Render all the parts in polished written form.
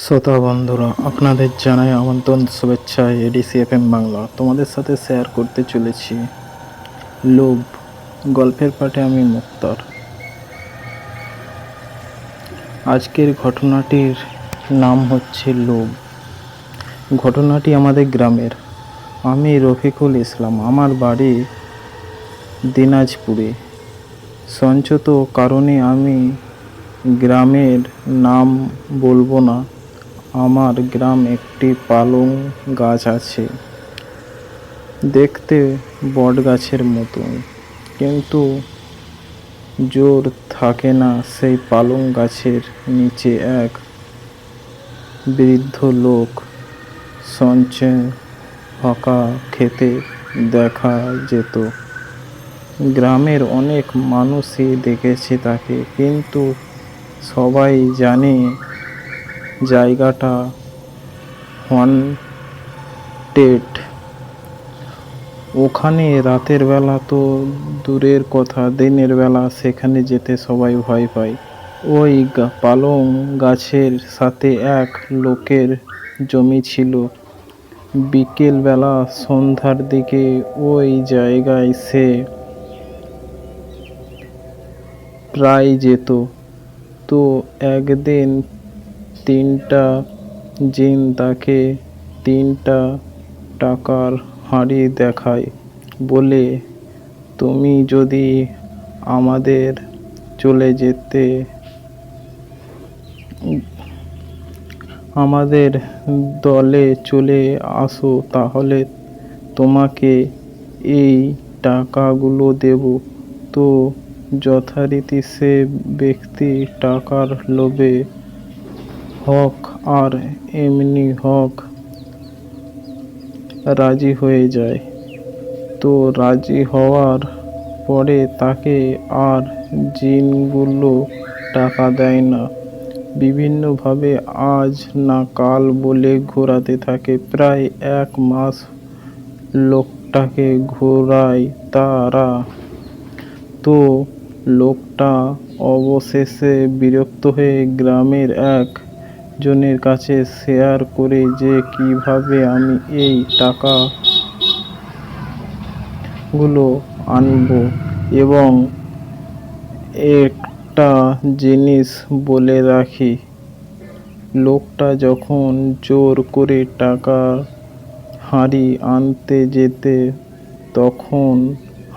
শ্রোতা বন্ধুরা, আপনাদের জানাই আমন্ত্রণ, শুভেচ্ছা। এডিসি এফএম বাংলা তোমাদের সাথে শেয়ার করতে চলেছি লোভ গল্পের পাঠে। আমি মুক্তার। আজকের ঘটনাটির নাম হচ্ছে লোভ। ঘটনাটি আমাদের গ্রামের। আমি রফিকুল ইসলাম। আমার বাড়ি দিনাজপুরে। সঞ্চত কারণে আমি গ্রামের নাম বলবো না। আমার গ্রাম একটি পালং গাছ আছে, দেখতে বট গাছের মতন, কিন্তু জোর থাকে না। সেই পালং গাছের নিচে এক বৃদ্ধ লোক সঞ্চে হকা খেতে দেখা যেত। গ্রামের অনেক মানুষই দেখেছে তাকে, কিন্তু সবাই জানে জায়গাটা হন্টেড। ওখানে রাতের বেলা তো দূরের কথা, দিনের বেলা সেখানে যেতে সবাই ভয় পায়। ওই পালং গাছের সাথে এক লোকের জমি ছিল। বিকেল বেলা সন্ধ্যার দিকে ওই জায়গায় সে প্রায় যেত। তো একদিন তিনটা জিন তাকে 3টা টাকার হাঁড়ি দেখায়, বলে, তুমি যদি আমাদের দলে চলে আসো, তাহলে তোমাকে এই টাকাগুলো দেব। তো যথারীতি সে ব্যক্তি টাকার লোভে হক আর এমনি হক রাজি হয়ে যায়। তো রাজি হওয়ার পরে তাকে আর জিনগুলো টাকা দেয় না। বিভিন্নভাবে আজ না কাল বলে ঘোরাতে থাকে। প্রায় 1 মাস লোকটাকে ঘোরায় তারা। তো লোকটা অবশেষে বিরক্ত হয়ে গ্রামের এক জনের কাছে শেয়ার করে যে কিভাবে আমি এই টাকাগুলো আনবো। এবং একটা জিনিস বলে রাখি, লোকটা যখন জোর করে টাকার হাঁড়ি আনতে যেত, তখন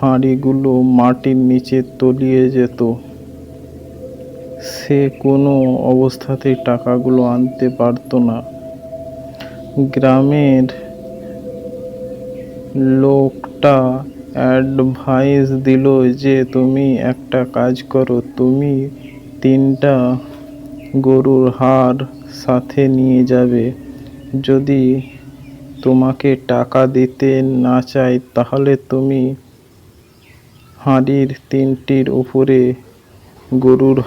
হাঁড়িগুলো মাটির নিচে তলিয়ে যেত। সে কোনো অবস্থাতেই টাকাগুলো আনতে পারত না। গ্রামের লোকটা অ্যাডভাইস দিল যে তুমি একটা কাজ করো, তুমি 3টা গরুর হাড় সাথে নিয়ে যাবে। যদি তোমাকে টাকা দিতে না চায়, তাহলে তুমি হাঁড়ির 3টির উপরে গরুর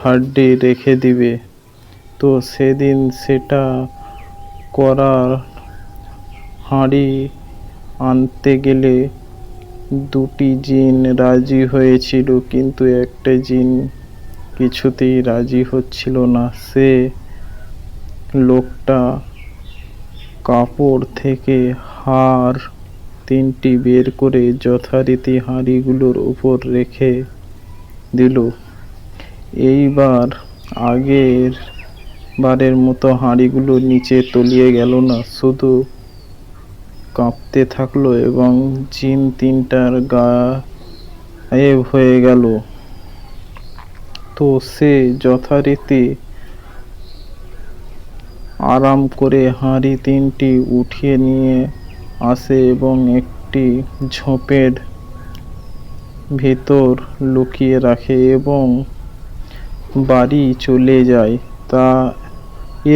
হাড়টি রেখে দিবে। তো সেদিন সেটা করার হাঁড়ি আনতে গেলে 2টি জিন রাজি হয়েছিল, কিন্তু একটা জিন কিছুতেই রাজি হচ্ছিল না। সে লোকটা কাপড় থেকে হাড় 3টি বের করে যথারীতি হাঁড়িগুলোর উপর রেখে দিল। এইবার আগের বারের মতো হাঁড়িগুলো নিচে তলিয়ে গেল না, শুধু কাঁপতে থাকলো এবং জিন 3টার গায়েব হয়ে গেল। তো সে যথারীতি আরাম করে হাঁড়ি 3টি উঠিয়ে নিয়ে আসে এবং একটি ঝোপের ভিতর লুকিয়ে রাখে এবং বাড়ি চলে যায়।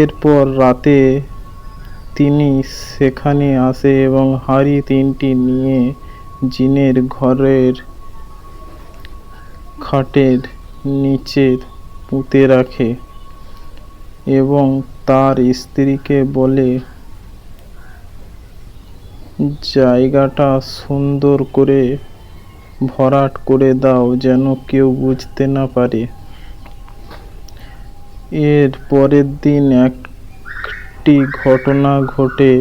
এরপর রাতে তিনি সেখানে আসে এবং হাঁড়ি 3টি নিয়ে জিনের ঘরের খাটের নিচে পুঁতে রাখে এবং তার স্ত্রীকে বলে, জায়গাটা সুন্দর করে ভরাট করে দাও, যেন কেউ বুঝতে না পারে। এর পরের দিন একটি ঘটনা ঘটে।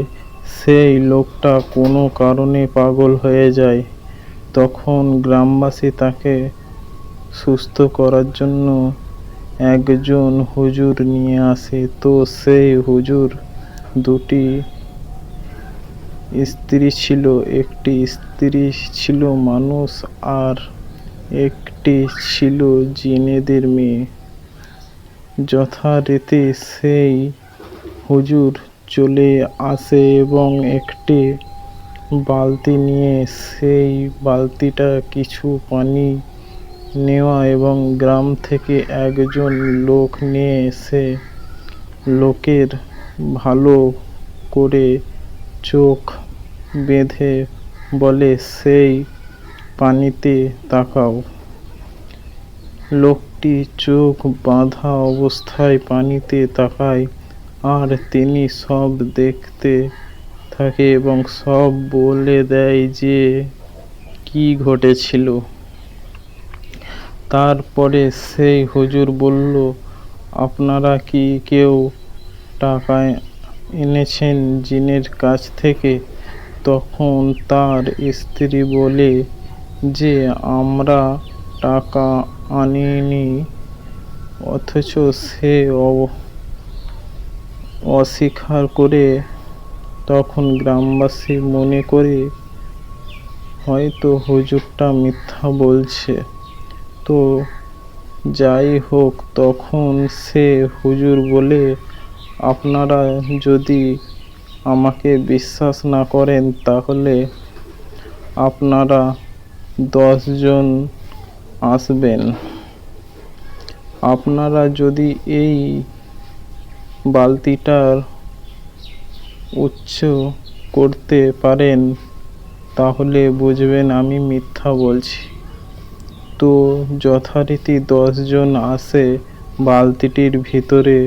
সেই লোকটা কোনো কারণে পাগল হয়ে যায়। তখন গ্রামবাসী তাকে সুস্থ করার জন্য একজন হুজুর নিয়ে আসে। তো সেই হুজুর দুটি স্ত্রী ছিল। একটি স্ত্রী ছিল মানুষ আর একটি ছিল জিনেদের মেয়ে। যথারীতি সেই হুজুর চলে আসে এবং একটি বালতি নিয়ে সেই বালতিটা কিছু পানি নেওয়া এবং গ্রাম থেকে একজন লোক নিয়ে এসে লোকের ভালো করে চোখ বেঁধে বলে, সেই পানিতে তাকাও। লোকটি চোখ বাঁধা অবস্থায় পানিতে তাকায় আর তিনি সব দেখতে থাকে এবং সব বলে দেয় যে কি ঘটেছিল। তারপরে সেই হুজুর বলল, আপনারা কি কেউ টাকা এনেছেন জিনের কাছ থেকে? তখন তার স্ত্রী বলে যে আমরা টাকা আনিনি। অথচ সে অস্বীকার করে। তখন গ্রামবাসী মনে করে হয়তো হুজুরটা মিথ্যা বলছে। তো যাই হোক, তখন সে হুজুর বলে, আপনারা যদি আমাকে বিশ্বাস না করেন তাহলে আপনারা 10 জন আসবেন। আপনারা যদি এই বালতিটার উচ্চ করতে পারেন তাহলে বুঝবেন আমি মিথ্যা বলছি। তো যথারীতি 10 জন আসে। বালতিটির ভিতরে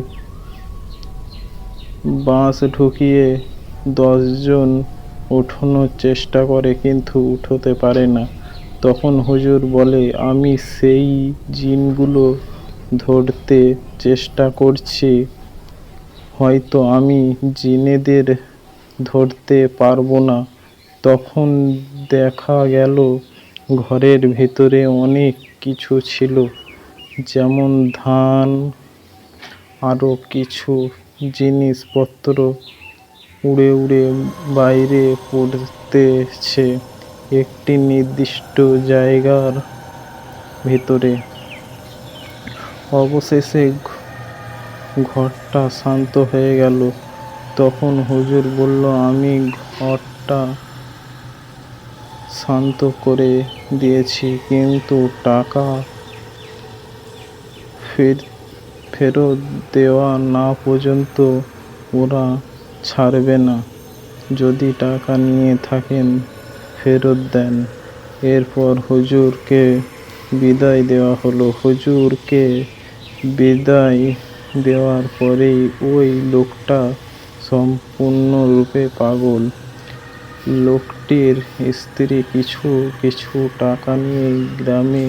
বাঁশ ঢুকিয়ে 10 জন ওঠানোর চেষ্টা করে কিন্তু উঠতে পারে না। তখন হুজুর বলে, আমি সেই জিনগুলো ধরতে চেষ্টা করছি। হয়তো আমি জিনেদের ধরতে পারবো না। তখন দেখা গেল ঘরের ভেতরে অনেক কিছু ছিল, যেমন ধান, আরো কিছু জিনিসপত্র উড়ে উড়ে বাইরে পড়তেছে একটি নির্দিষ্ট জায়গার ভেতরে। অবশেষে ঘরটা শান্ত হয়ে গেল। তখন হুজুর বলল, আমি ঘরটা শান্ত করে দিয়েছি, কিন্তু টাকা ফেরত দেওয়া না পর্যন্ত ওরা ছাড়বে না। যদি টাকা নিয়ে থাকেন ফেরত দেন। এরপর হুজুরকে বিদায় দেওয়া হলো। হুজুরকে বিদায় দেওয়ার পরেই ওই লোকটা সম্পূর্ণরূপে পাগল। লোকটির স্ত্রী কিছু কিছু টাকা নিয়ে গ্রামে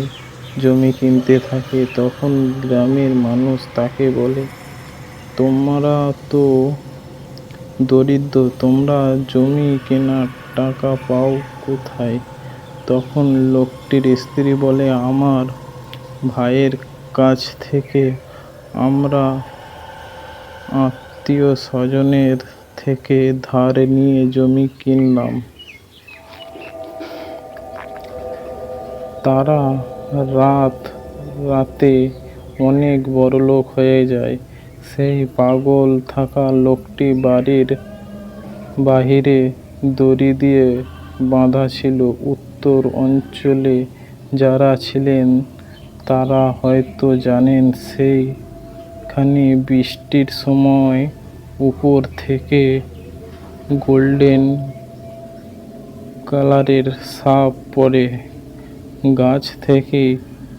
জমি কিনতে থাকে। তখন গ্রামের মানুষ তাকে বলে, তোমরা তো দরিদ্র, তোমরা জমি কেনার টাকা পাও কোথায়? তখন লোকটির স্ত্রী বলে, আমার ভাইয়ের কাছ থেকে আমরা আত্মীয় স্বজনের থেকে ধার নিয়ে জমি কিনলাম। তারা রাতে অনেক বড়লোক হয়ে যায়। সেই পাগল থাকা লোকটি বাড়ির বাহিরে দড়ি দিয়ে বাঁধা ছিল। উত্তর অঞ্চলে যারা ছিলেন তারা হয়তো জানেন, সেইখানে বৃষ্টির সময় উপর থেকে গোল্ডেন কালারের সাপ পড়ে। গাছ থেকেই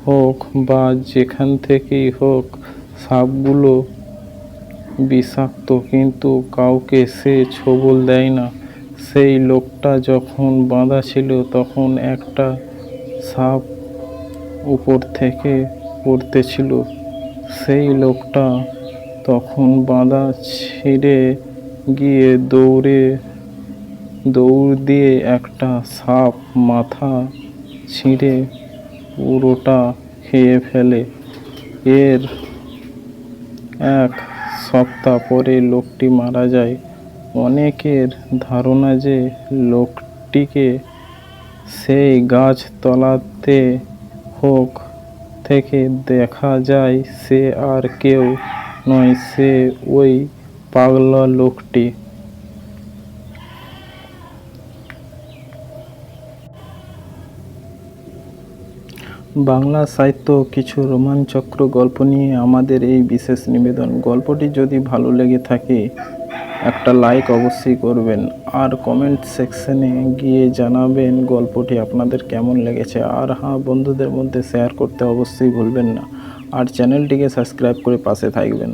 হোক বা যেখান থেকেই হোক, সাপগুলো বিষাক্ত, কিন্তু কাউকে সে ছোবল দেয় না। সেই লোকটা যখন বাঁধা ছিল তখন একটা সাপ উপর থেকে পড়তেছিল। সেই লোকটা তখন বাঁধা ছিঁড়ে গিয়ে দৌড় দিয়ে একটা সাপ মাথা ছিঁড়ে পুরোটা খেয়ে ফেলে। এর 1 সপ্তাহ পরে লোকটি মারা যায়। অনেকের ধারণা যে লোকটিকে সেই গাছতলাতে থেকে দেখা যায়, সে আর কেউ নয়, সে ওই পাগলা লোকটি। বাংলা সাহিত্য কিছু রোমাঞ্চকর গল্প নিয়ে আমাদের এই বিশেষ নিবেদন। গল্পটি যদি ভালো লেগে থাকে একটা লাইক অবশ্যই করবেন, আর কমেন্ট সেকশনে গিয়ে জানাবেন গল্পটি আপনাদের কেমন লেগেছে। আর হ্যাঁ, বন্ধুদের মধ্যে শেয়ার করতে অবশ্যই ভুলবেন না, আর চ্যানেলটিকে সাবস্ক্রাইব করে পাশে থাকবেন।